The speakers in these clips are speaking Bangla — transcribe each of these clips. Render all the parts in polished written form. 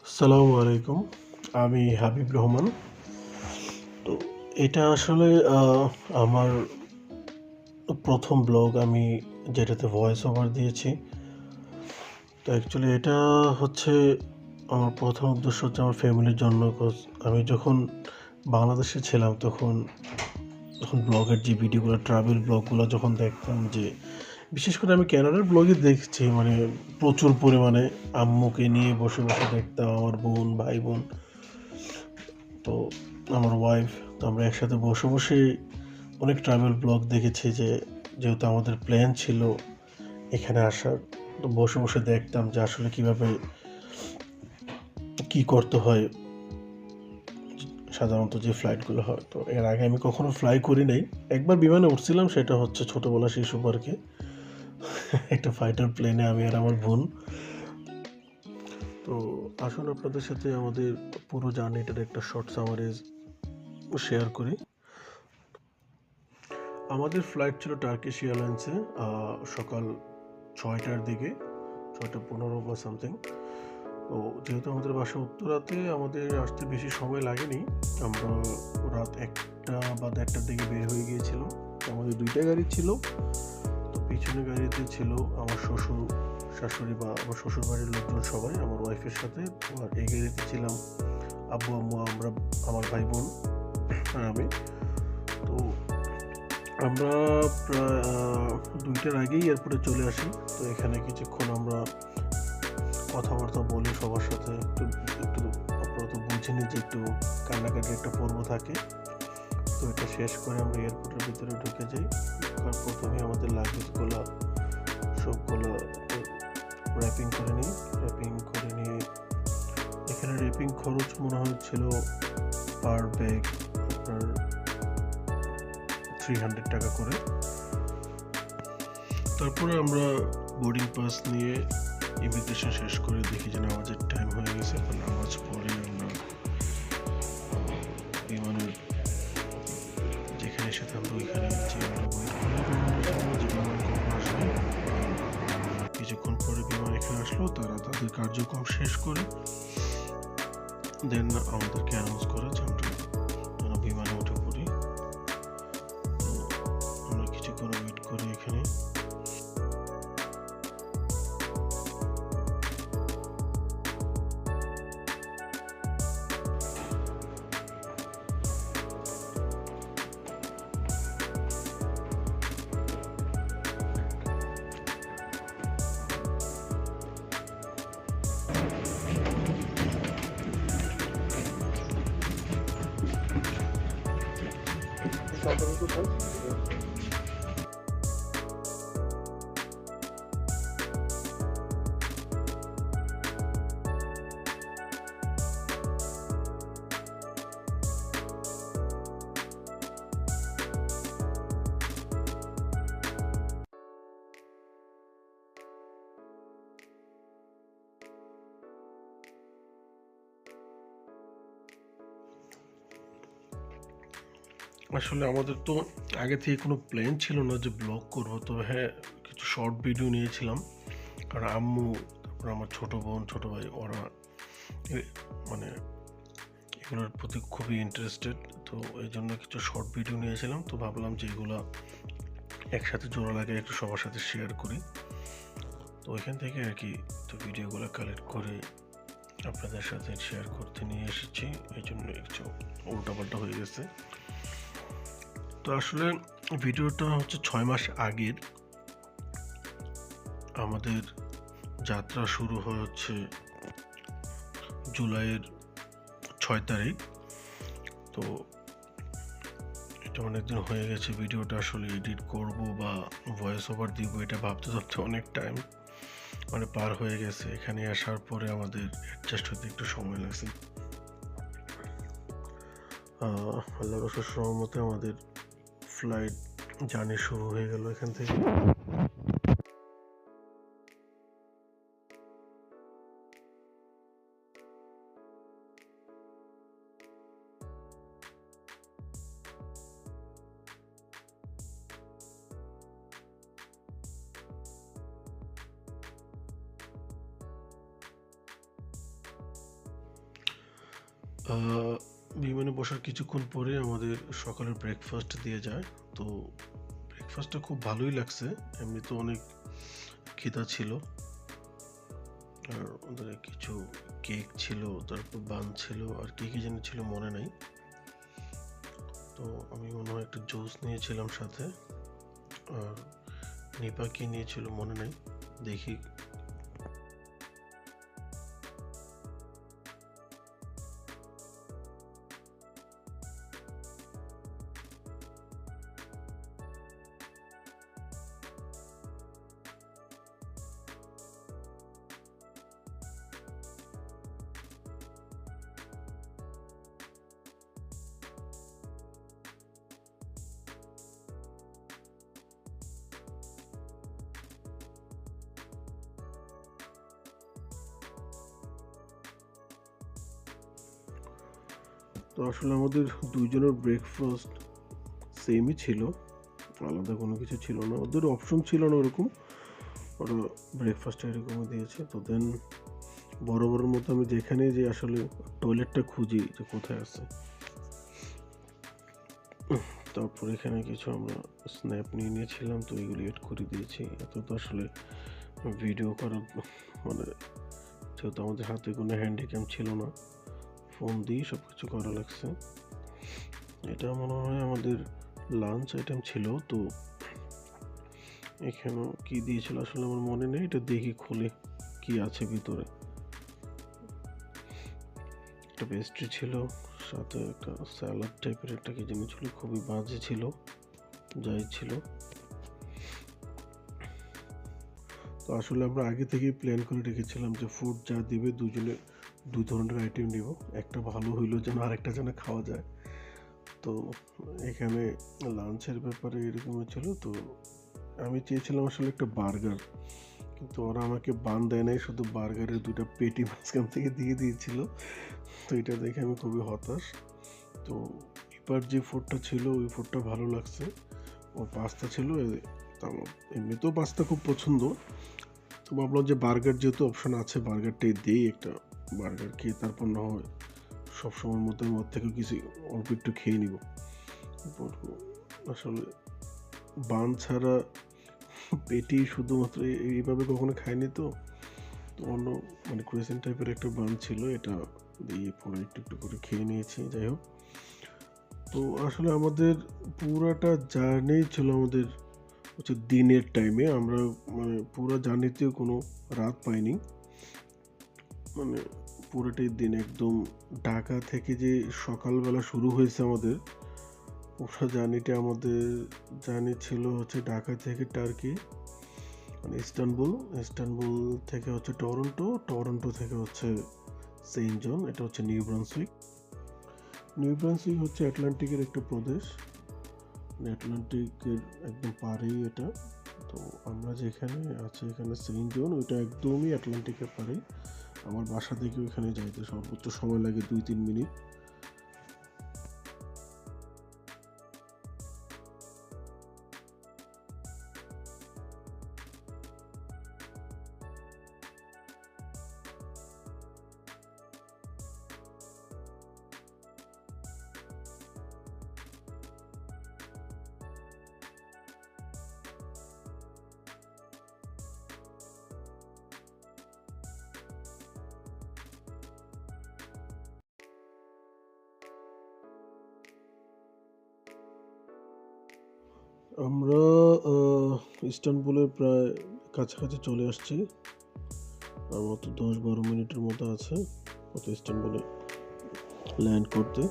আসসালামু আলাইকুম। আমি হাবিব রহমান। তো এটা আসলে আমার ১ম ব্লগ আমি যেটাতে ভয়েস ওভার দিয়েছি। তো অ্যাকচুয়ালি এটা হচ্ছে আমার ১ম উদ্দেশ্য হচ্ছে আমার ফ্যামিলির জন্য। আমি যখন বাংলাদেশে ছিলাম তখন ব্লগের যে ভিডিওগুলো, ট্রাভেল ব্লগগুলো যখন দেখতাম, যে বিশেষ করে আমি কানাডার ব্লগই দেখছি, মানে প্রচুর পরিমাণে আম্মুকে নিয়ে বসে দেখতাম, আমার বোন, ভাই-বোন, তো আমার ওয়াইফ। তো আমরা একসাথে বসে অনেক ট্রাভেল ব্লগ দেখেছি, যেহেতু আমাদের প্ল্যান ছিল এখানে আসার। তো বসে দেখতাম যে আসলে কীভাবে কী করতে হয় সাধারণত যে ফ্লাইটগুলো হয়। তো এর আগে আমি কখনো ফ্লাই করি নাই। একবার বিমানে উঠছিলাম, সেটা হচ্ছে ছোটোবেলা শিশু পার্কে। একটা ফাইটার প্লেনে আমি আর আমার বোন। তো আসুন আপনাদের সাথে আমাদের পুরো জার্নিটার একটা শর্ট সামারিজ শেয়ার করি। আমাদের ফ্লাইট ছিল টার্কিশ এয়ারলাইন্সে সকাল ৬টার দিকে, ৬টা ১৫ বা সামথিং। তো যেহেতু আমাদের বাসা উত্তরাতে, আমাদের আসতে বেশি সময় লাগেনি। আমরা রাত ১টা বা ১:৩০টার দিকে বের হয়ে গিয়েছিলাম। আমাদের ২টা গাড়ি ছিল। তো পিছনের গাড়িতে ছিল আমার শ্বশুর, শাশুড়ি বা আমার শ্বশুর বাড়ির লোকজন সবাই আমার ওয়াইফের সাথে। আর এই গাড়িতে ছিলাম আব্বু, আম্মু, আমরা, আমার ভাই বোন আর আমি। তো আমরা প্রায় ২টার আগেই এয়ারপোর্টে চলে আসি। তো এখানে কিছুক্ষণ আমরা কথাবার্তা বলি সবার সাথে। একটু একটু আপনারা তো বুঝেনি যে একটু কান্নাকাটির একটা পর্ব থাকে। তো এটা শেষ করে আমরা এয়ারপোর্টের ভিতরে ঢুকে যাই। ঢোকার প্রথমেই আমাদের লাগেজগুলো সবগুলো র্যাপিং করে নিই। র্যাপিং করে নিয়ে এখানে র্যাপিং খরচ মনে হচ্ছিল পার ব্যাগ আপনার 300 টাকা করে। তারপরে আমরা বোর্ডিং পাস নিয়ে ইমিগ্রেশন শেষ করে দেখি যে নামাজের টাইম হয়ে গেছে। নামাজ পড়ে আমরা বিমানের যেখানে এসে থাকবো ওইখানে যে আমরা ওয়েট করি যে বিমান কখন আসবে। কিছুক্ষণ পরে বিমান এখানে আসলো, তারা তাদের কার্যক্রম শেষ করে দেন আমাদেরকে অ্যানাউন্স করে যে আমরা যেন বিমানে উঠে পড়ি। তো আমরা কিছুক্ষণ ওয়েট করি এখানে। আসলে আমাদের তো আগে থেকে কোনো প্ল্যান ছিল না যে ব্লগ করবো। তো হ্যাঁ, কিছু শর্ট ভিডিও নিয়েছিলাম, কারণ আম্মু, তারপর আমার ছোটো বোন, ছোটো ভাই, ওরা মানে এগুলোর প্রতি খুবই ইন্টারেস্টেড। তো এই জন্য কিছু শর্ট ভিডিও নিয়েছিলাম। তো ভাবলাম যে এগুলো একসাথে জোড়া লাগে একটু সবার সাথে শেয়ার করি। তো ওইখান থেকে আর কি তো ভিডিওগুলো কালেক্ট করে আপনাদের সাথে শেয়ার করতে নিয়ে এসেছি। এই জন্য কিছু উল্টাপাল্টা হয়ে গেছে। তো আসলে ভিডিওটা হচ্ছে ৬ মাস আগের। আমাদের যাত্রা শুরু হচ্ছে জুলাইয়ের ৬ তারিখ। তো এটা অনেকদিন হয়ে গেছে। ভিডিওটা আসলে এডিট করব বা ভয়েস ওভার দিব, এটা ভাবতে ভাবতে অনেক টাইম পার হয়ে গেছে। এখানে আসার পরে আমাদের অ্যাডজাস্ট হতে একটু সময় লাগছে। আল্লাহর অশেষ রহমতে আমাদের ফ্লাইট জার্নি শুরু হয়ে গেল এখান থেকে। বিমানে বসার কিছুক্ষণ পরে আমাদের সকালের ব্রেকফাস্ট দিয়ে যায়। তো ব্রেকফাস্টটা খুব ভালোই লাগছে। এমনি তো অনেক খিদা ছিল। আর ওদের কিছু কেক ছিল, তারপর বান ছিল, আর কি যেন ছিল মনে নাই। তো আমি মনে হয় একটা জুস নিয়েছিলাম সাথে, আর নিপা কি নিয়েছিল মনে নাই, দেখি। তো আসলে আমাদের দুইজনের ব্রেকফাস্ট সেমই ছিল, আলাদা কোনো কিছু ছিল না। ওদের অপশন ছিল না ওরকম, ওরা ব্রেকফাস্ট এরকমই দিয়েছে। তো দেন বরাবরের মতো আমি যেখানে যে আসলে টয়লেটটা খুঁজি যে কোথায় আছে, তারপর এখানে কিছু আমরা স্ন্যাপ নিয়ে নিয়েছিলাম, তো এগুলি এড করে দিয়েছি। এত তো আসলে ভিডিও করার মানে, যেহেতু আমাদের হাতে কোনো হ্যান্ডিক্যাম ছিল না, ফোন দিয়ে সব কিছু করা লাগছে। এটা মনে হয় আমাদের লাঞ্চ আইটেম ছিল। তো এখানেও কি দিয়েছিল আসলে আমার মনে নেই, এটা দেখি খুলে কি আছে ভিতরে। একটা পেস্ট্রি ছিল, সাথে একটা স্যালাড টাইপের একটা কি জিনিস ছিল, খুবই বাজে ছিল, যাই ছিল। তো আসলে আমরা আগে থেকেই প্ল্যান করে রেখেছিলাম যে ফুড যা দিবে দুজনে দুই ধরনের আইটেম নিব, একটা ভালো হইলো যেন আরেকটা যেন খাওয়া যায়। তো এখানে লাঞ্চের ব্যাপারে এরকমই ছিল। তো আমি চেয়েছিলাম আসলে একটা বার্গার, কিন্তু ওরা আমাকে বান দেয় নাই, শুধু বার্গারের দুইটা পেটি মাঝখান থেকে দিয়ে দিয়েছিল। তো এটা দেখে আমি খুবই হতাশ। তো এবার যে ফুডটা ছিল ওই ফুডটা ভালো লাগছে। ও পাস্তা ছিল, এমনিতেও পাস্তা খুব পছন্দ। তো ভাবলাম যে বার্গার যেহেতু অপশন আছে, বার্গারটাই দিই, একটা বার্গার খেয়ে তারপর না হয় সবসময়ের মতো ওর থেকে কিছু অল্প একটু খেয়ে নিব। আসলে বান ছাড়া পেটি শুধুমাত্র এইভাবে কখনো খাইনি। তো অন্য মানে ক্রোয়েসেন্ট টাইপের একটা বান ছিল, এটা দিয়ে পরে একটু একটু করে খেয়ে নিয়েছি। যাই হোক, তো আসলে আমাদের পুরাটা জার্নি ছিল আমাদের হচ্ছে দিনের টাইমে। আমরা মানে পুরো জার্নিতেও কোনো রাত পাইনি, মানে পুরোটাই দিন। একদম ঢাকা থেকে যে সকালবেলা শুরু হয়েছে আমাদের পুরো জার্নিটা, আমাদের জার্নি ছিল হচ্ছে ঢাকা থেকে টার্কি, মানে ইস্তানবুল থেকে হচ্ছে টরন্টো থেকে হচ্ছে সেন্ট জন, এটা হচ্ছে নিউ ব্রান্সউইক হচ্ছে আটলান্টিকের একটা প্রদেশ, আটলান্টিকের একদম পাড়েই এটা। তো আমরা যেখানে আছি এখানে সেন্ট জন, ওইটা একদমই আটলান্টিকের পাড়ে। আমার বাসা থেকে ওইখানে যাইতে সর্বোচ্চ সময় লাগে 2-3 মিনিট। আমরা ইস্তানবুলের প্রায় কাছাকাছি চলে আসছি, আর মতো 10-12 মিনিটের মতো আছে মতো ইস্তানবুলে ল্যান্ড করতে।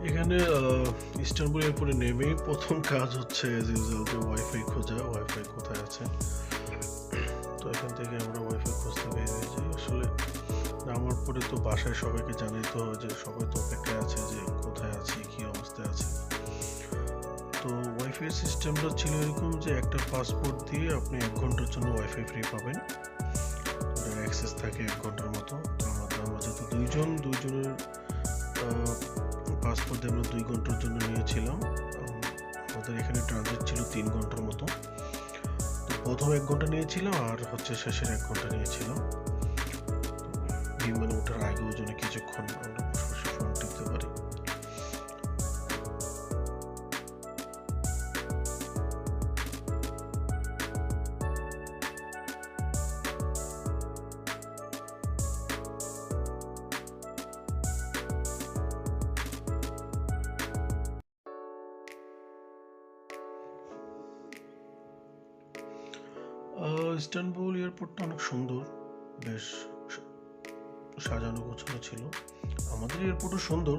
এখানে ইস্তানবুল এয়ারপোর্টে নেমেই প্রথম কাজ হচ্ছে অ্যাজ ইউজুয়াল যে ওয়াইফাই খোঁজা, ওয়াইফাই কোথায় আছে। তো এখান থেকে আমরা ওয়াইফাই খুঁজতে বের হয়ে যাই। আসলে নামার পরে তো বাসায় সবাইকে জানাইতে হয় যে সবাই তো অপেক্ষায় আছে যে কোথায় আছি, কী অবস্থায় আছে। তো ওয়াইফাই সিস্টেমটা ছিল এরকম যে একটা পাসপোর্ট দিয়ে আপনি 1 ঘন্টার জন্য ওয়াইফাই ফ্রি পাবেন, ওটার অ্যাক্সেস থাকে 1 ঘন্টার মতো। তো আমরা যেহেতু দুইজনের পাসপোর্ট দিয়ে আমরা 2 ঘন্টার জন্য নিয়েছিলাম। আমাদের এখানে ট্রানজিট ছিল 3 ঘন্টার মতো। তো প্রথম 1 ঘন্টা নিয়েছিলাম আর হচ্ছে শেষের 1 ঘন্টা নিয়েছিলাম। বিমানে ওঠার আগেও যেন কিছুক্ষণ আমরা বসে বসে ফোন টিপতে পারি। ইস্তানবুল এয়ারপোর্টটা অনেক সুন্দর, বেশ সাজানো গোছানো ছিল। আমাদের এয়ারপোর্টও সুন্দর,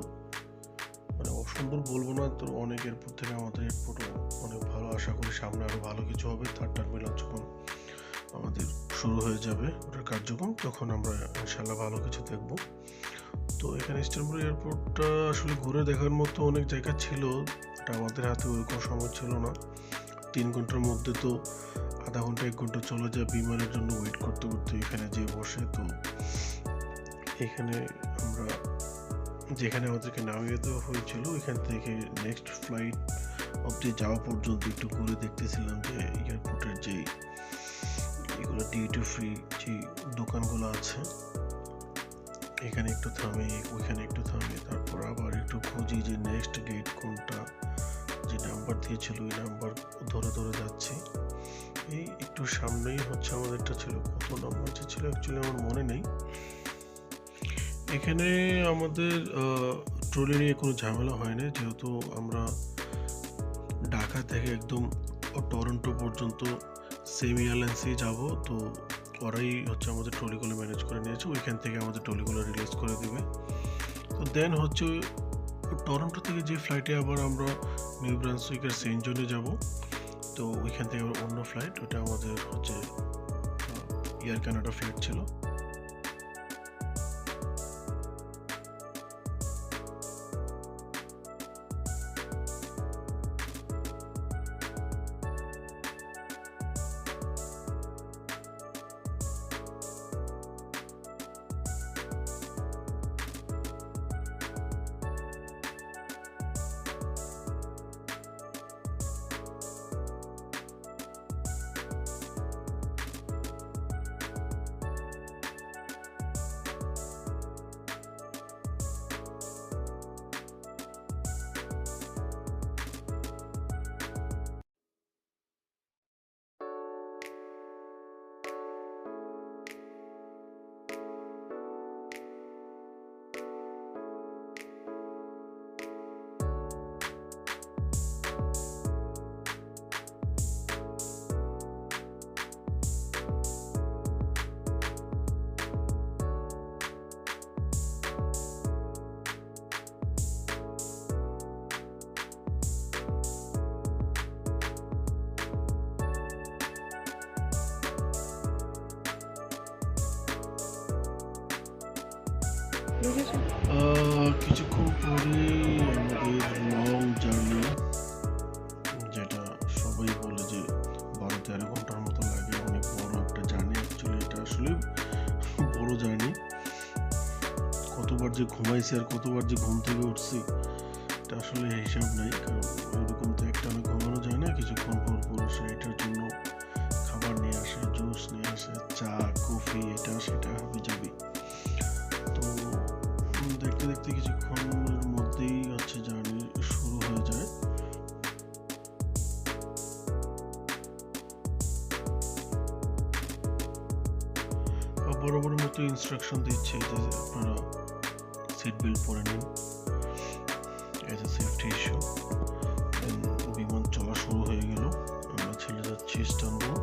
মানে অসুন্দর বলবো না, তো অনেক এয়ারপোর্ট থেকে আমাদের এয়ারপোর্টও অনেক ভালো। আশা করি সামনে আরও ভালো কিছু হবে। 3rd টার্মিনাল যখন আমাদের শুরু হয়ে যাবে ওটার কার্যক্রম, তখন আমরা ইনশাল্লাহ ভালো কিছু দেখব। তো এখানে ইস্তানবুল এয়ারপোর্টটা আসলে ঘুরে দেখার মতো অনেক জায়গা ছিল, এটা আমাদের হাতে ওরকম সময় ছিল না। 3 ঘন্টার মধ্যে তো আধা ঘন্টা 1 ঘন্টা চলে যায় বিমানের জন্য ওয়েট করতে করতে এখানে যেয়ে বসে। তো এখানে আমরা যেখানে আমাদেরকে নামিয়ে দেওয়া হয়েছিল এখান থেকে নেক্সট ফ্লাইট অবধি যাওয়া পর্যন্ত একটু ঘুরে দেখতেছিলাম যে এয়ারপোর্টের যে এগুলো ডিউটি ফ্রি যে দোকানগুলো আছে, এখানে একটু থামে, ওইখানে একটু থামে, তারপর আবার একটু খুঁজি যে নেক্সট গেট কোনটা, যে নাম্বার দিয়েছিল ওই নাম্বার ধরে ধরে যাচ্ছি। এই একটু সামনেই হচ্ছে আমাদেরটা ছিল, কত নাম্বার যে ছিল অ্যাকচুয়ালি আমার মনে নেই। এখানে আমাদের ট্রলি নিয়ে কোনো ঝামেলা হয় না, যেহেতু আমরা ঢাকা থেকে একদম টরন্টো পর্যন্ত সেম এয়ারলাইন্সেই যাব। তো ওরাই হচ্ছে আমাদের ট্রলিগুলো ম্যানেজ করে নিয়েছে, ওইখান থেকে আমাদের ট্রলিগুলো রিলিজ করে দেবে। তো দেন হচ্ছে টরন্টো থেকে যে ফ্লাইটে আবার আমরা নিউ ব্রান্সউইকের সেন্ট জনে যাব। তো ওইখান থেকে আবার অন্য ফ্লাইট, ওটা আমাদের হচ্ছে এয়ার কানাডা ফ্লাইট ছিল। কিছুক্ষণ পরে আমাদের লং জার্নি, যেটা সবাই বলে যে 12-13 ঘন্টার মতো লাগে, অনেক বড় একটা জার্নি। অ্যাকচুয়ালি এটা আসলে বড় জার্নি। কতবার যে ঘুমাইছি আর কতবার যে ঘুম থেকে উঠছি এটা আসলে হিসাব নাই, কারণ ওইরকম তো একটা আমি ঘুমানো যায় না। কিছুক্ষণ পর পর আসে এটার জন্য খাবার নিয়ে আসে, জুস নিয়ে আসে, চা কফি এটা সেটা হাবি যাবি। তো দেখতে দেখতে কিছুক্ষণের মধ্যেই হচ্ছে জার্নি শুরু হয়ে যায়। বরাবরের মতো ইনস্ট্রাকশন দিচ্ছে যে আপনারা সিট বেল্ট পরে নিন, এজ এ সেফটি ইস্যু। বিমান চলা শুরু হয়ে গেল, আমরা চলে যাচ্ছি ইস্তানবুল।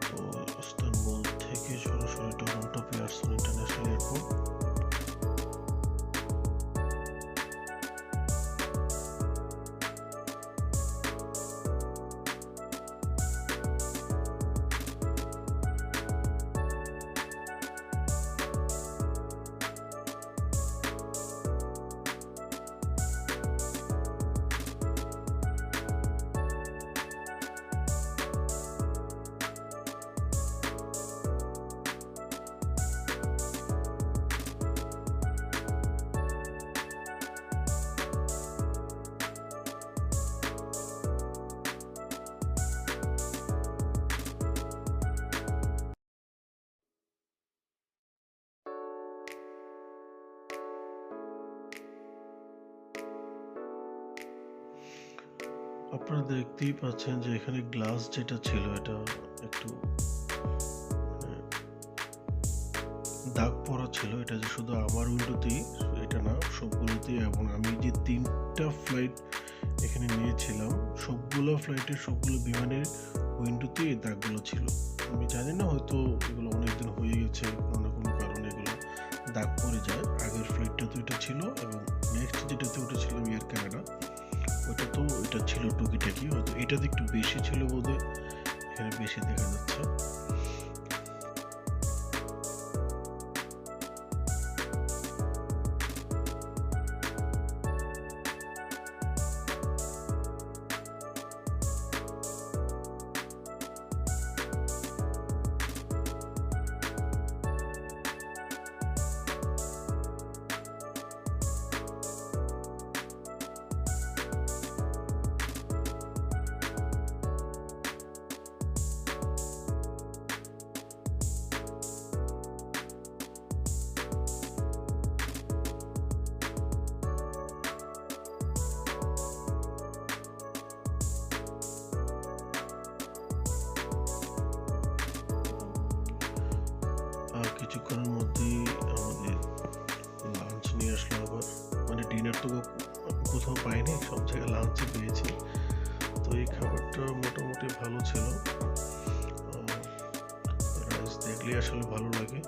তো ইস্তানবুল থেকে সরাসরি টরন্টো পিয়ারসন ইন্টারন্যাশনাল এয়ারপোর্ট। আপনারা দেখতেই পাচ্ছেন যে এখানে গ্লাস যেটা ছিল এটা একটু মানে দাগ পড়া ছিল। এটা যে শুধু আমার উইন্ডোতেই এটা না, সবগুলোতেই। এবং আমি যে 3টা ফ্লাইট এখানে নিয়েছিলাম, সবগুলো ফ্লাইটের সবগুলো বিমানের উইন্ডোতে এই দাগগুলো ছিল। আমি জানি না, হয়তো এগুলো অনেকদিন হয়ে গেছে, কোনো না কোনো কারণে এগুলো দাগ পড়ে যায়। আগের ফ্লাইটটাতে এটা ছিল এবং নেক্সট যেটাতে উঠেছিলাম এয়ার কানাডা, ওটা তো এটা ছিল টুকিটাকি, হয়তো এটাতে একটু বেশি ছিল বোধহয়, এখানে বেশি দেখা যাচ্ছে। আর কিছুক্ষণের মধ্যেই আমাদের লাঞ্চ নিয়ে আসলো আবার। মানে ডিনার তো কোথাও পাইনি, সব জায়গায় লাঞ্চে পেয়েছি। তো এই খাবারটা মোটামুটি ভালো ছিল। রাইস দেখলে আসলে ভালো লাগে।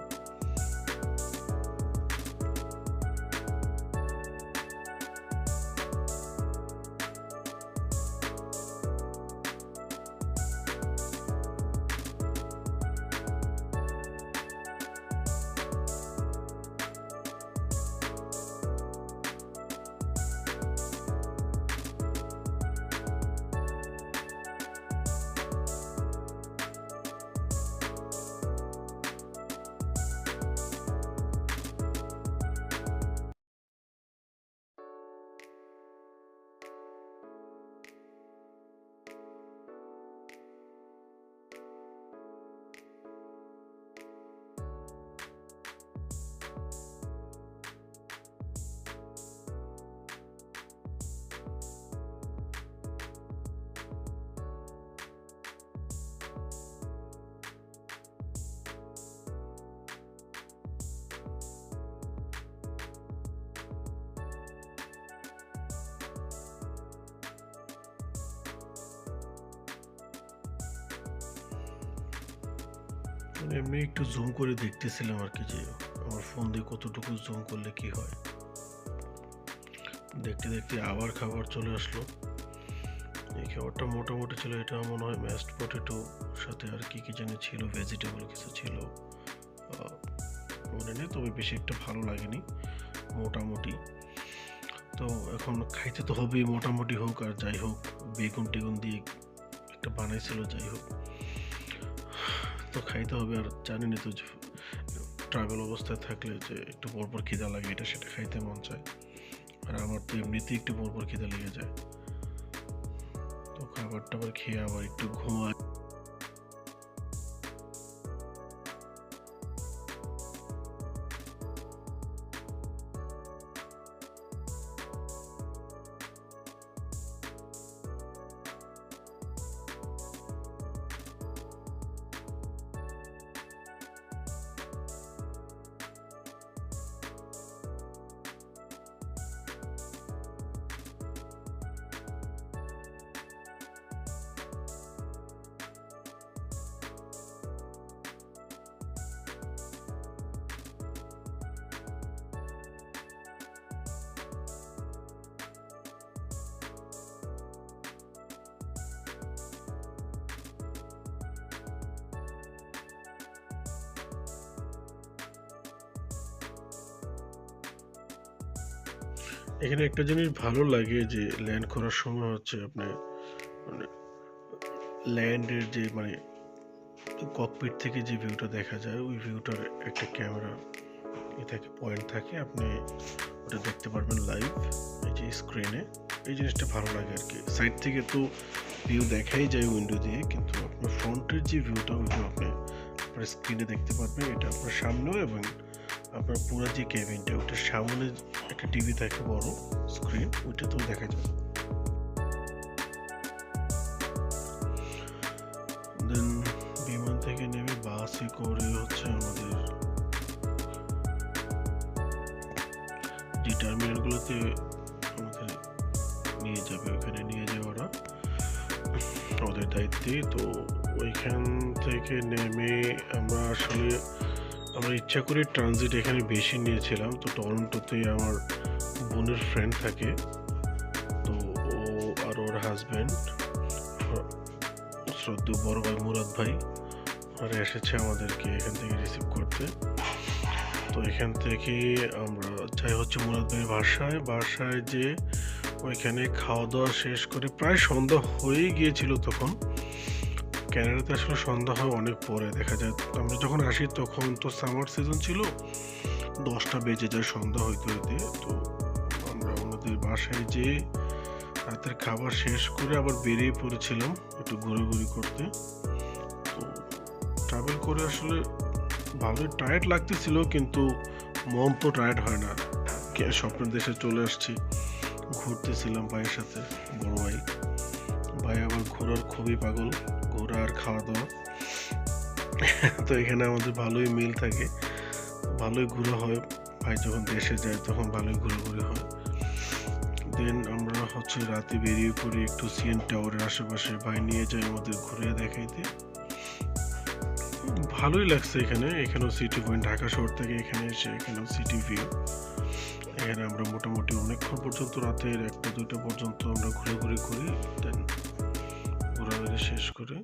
মানে এমনি একটু জুম করে দেখতেছিলাম আর কি, যে আমার ফোন দিয়ে কতটুকু জুম করলে কি হয়। দেখতে দেখতে আবার খাবার চলে আসলো। এই খাবারটা মোটামুটি ছিল। এটা মনে হয় ম্যাশড পটেটো, সাথে আর কি কি জানি ছিল, ভেজিটেবল কিছু ছিল, মনে নেই, তবে বেশি একটা ভালো লাগেনি, মোটামুটি। তো এখন খাইতে তো হবেই, মোটামুটি হোক আর যাই হোক। বেগুন টেগুন দিয়ে একটা বানাইছিল, যাই হোক, তো খাইতে হবে। আর জানেনি তো যে ট্রাভেল অবস্থায় থাকলে যে একটু পরপর খিদা লাগে, এটা সেটা খাইতে মন চায়। আর আমার তো এমনিতেই একটু পরপর খিদা লেগে যায়। তো খাবার টাবার খেয়ে আবার একটু ঘুমায়। এখানে একটা জিনিস ভালো লাগে যে ল্যান্ড করার সময় হচ্ছে আপনি মানে ল্যান্ডের যে মানে ককপিট থেকে যে ভিউটা দেখা যায়, ওই ভিউটার একটা ক্যামেরা থাকে, পয়েন্ট থাকে, আপনি ওটা দেখতে পারবেন লাইভ এই যে স্ক্রিনে। এই জিনিসটা ভালো লাগে আর কি। সাইড থেকে তো ভিউ দেখাই যায় উইন্ডো দিয়ে, কিন্তু আপনার ফ্রন্টের যে ভিউটা, ওইটা আপনি আপনার স্ক্রিনে দেখতে পারবেন। এটা আপনার সামনেও, এবং আপনার পুরো যে কেবিনটা, ওটার সামনে একটা টিভি থাকে, বড় স্ক্রিন, ওইটা তো দেখা যায়। দেন বিমান থেকে নেমে বাসে করে হচ্ছে আমাদের যে টার্মিনালগুলোতে আমাদের নিয়ে যাবে, ওখানে নিয়ে যাবে ওরা ওদের দায়িত্বে। তো ওইখান থেকে নেমে আমরা ইচ্ছা করে ট্রানজিট এখানে বেশি নিয়েছিলাম। তো টরন্টোতে আমার বোনের ফ্রেন্ড থাকে, তো ও আর ওর হাজব্যান্ড শ্রদ্ধেয় বড় ভাই মুরাদ ভাই ওরা এসেছে আমাদেরকে এখান থেকে রিসিভ করতে। তো এখান থেকে আমরা যাই হচ্ছে মুরাদ ভাইয়ের বাসায় যে ওইখানে খাওয়া দাওয়া শেষ করে প্রায় সন্ধ্যা হয়েই গিয়েছিল। তখন ক্যানাডাতে আসলে সন্ধ্যা হয় অনেক পরে, দেখা যায় আমরা যখন আসি তখন তো সামার সিজন ছিল, 10টা বেজে যায় সন্ধ্যা হইতে হইতে। তো আমরা ওনাদের বাসায় যে রাতের খাবার শেষ করে আবার বেরিয়ে পড়েছিলাম একটু ঘোরাঘুরি করতে। তো ট্রাভেল করে আসলে ভালোই টায়ার্ড লাগতেছিল, কিন্তু মন তো টায়ার্ড হয় না। স্বপ্নের দেশে চলে আসছি, ঘুরতেছিলাম ভাইয়ের সাথে, বড় ভাই আবার ঘোরার খুবই পাগল, ঘোরা আর খাওয়া দাওয়া। তো এখানে আমাদের ভালোই মিল থাকে, ভালোই ঘোরা হয়। ভাই যখন দেশে যায় তখন ভালোই ঘোরাঘুরি হয়। দেন আমরা হচ্ছে রাতে বেরিয়ে পড়ি একটু সিএন টাওয়ারের আশেপাশে, ভাই নিয়ে যায় আমাদের ঘুরে দেখাইতে। ভালোই লাগছে এখানেও সিটি পয়েন্ট, ঢাকা শহর থেকে এখানে এসে এখানেও সিটি ভিউ। এখানে আমরা মোটামুটি অনেকক্ষণ পর্যন্ত রাতের 1টা-2টা পর্যন্ত আমরা ঘোরাঘুরি করি। দেন ঘোরাঘুরি শেষ করে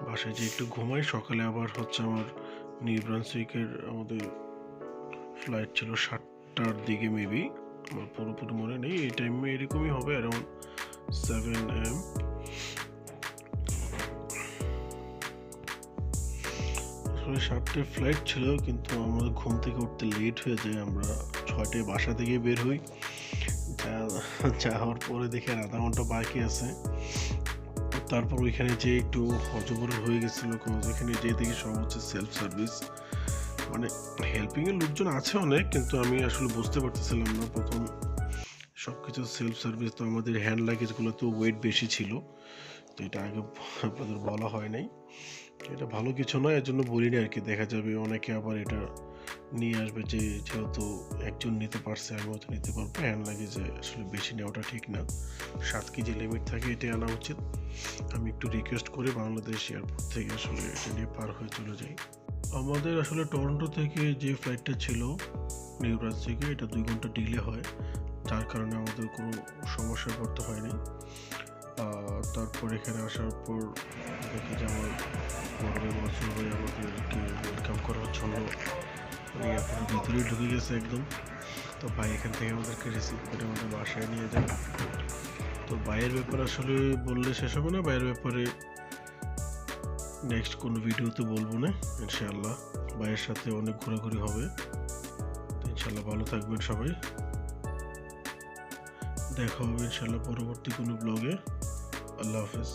বাসায় যে একটু ঘুমাই। সকালে আবার হচ্ছে আমার নিউ ব্রান্সউইকের আমাদের ফ্লাইট ছিল 7টার দিকে, মেবি আমার পুরোপুরি মনে নেই, এই টাইমে এরকমই হবে, অ্যারাউন্ড 7 AM। আসলে 7টায় ফ্লাইট ছিল, কিন্তু আমাদের ঘুম থেকে উঠতে লেট হয়ে যায়। আমরা 6টায় বাসা থেকে বের হই, যাওয়ার পরে দেখি আর আধা ঘন্টা বাকি আছে। তারপর ওইখানে যে একটু হজবরল হয়ে গেছিলো, ওইখানে যে দেখি সব হচ্ছে সেলফ সার্ভিস, মানে হেল্পিংয়ের লোকজন আছে অনেক, কিন্তু আমি আসলে বুঝতে পারতেছিলাম না প্রথম সব কিছু সেলফ সার্ভিস। তো আমাদের হ্যান্ড লাগেজগুলোতেও ওয়েট বেশি ছিল, তো এটা আগে আপনাদের বলা হয় নাই। এটা ভালো কিছু নয়, এর জন্য বলিনি আর কি। দেখা যাবে অনেকে আবার এটা নিয়ে আসবে যে যেহেতু একজন নিতে পারছে আমিও তো নিতে পারবো। হ্যান্ড লাগেজে আসলে বেশি নেওয়াটা ঠিক না, 7 কেজি লিমিট থাকে, এটাই আনা উচিত। আমি একটু রিকোয়েস্ট করে বাংলাদেশ এয়ারপোর্ট থেকে আসলে এটা নিয়ে পার হয়ে চলে যাই। আমাদের আসলে টরন্টো থেকে যে ফ্লাইটটা ছিল নিউ ব্রান্সউইকে, এটা 2 ঘন্টা ডিলে হয়, যার কারণে আমাদের কোনো সমস্যায় পড়তে হয়নি। তারপর এখানে আসার পর দেখি যে আমার বড় ভাই মনসুর ভাই আমাদেরকে ওয়েলকাম করার জন্য এয়ারপোর্টের ভিতরেই ঢুকে গেছে একদম। তো ভাই এখান থেকে আমাদেরকে রিসিভ করে আমাদের বাসায় নিয়ে যায়। তো ভাইয়ের ব্যাপারে আসলে বললে শেষ হবে না, ভাইয়ের ব্যাপারে নেক্সট কোনো ভিডিওতে বলবো না ইনশাআল্লাহ। ভাইয়ের সাথে অনেক ঘোরাঘুরি হবে, ইনশাআল্লাহ। ভালো থাকবেন সবাই, দেখা হবে ইনশাআল্লাহ পরবর্তী কোনো ব্লগে। আল্লাহ হাফেজ।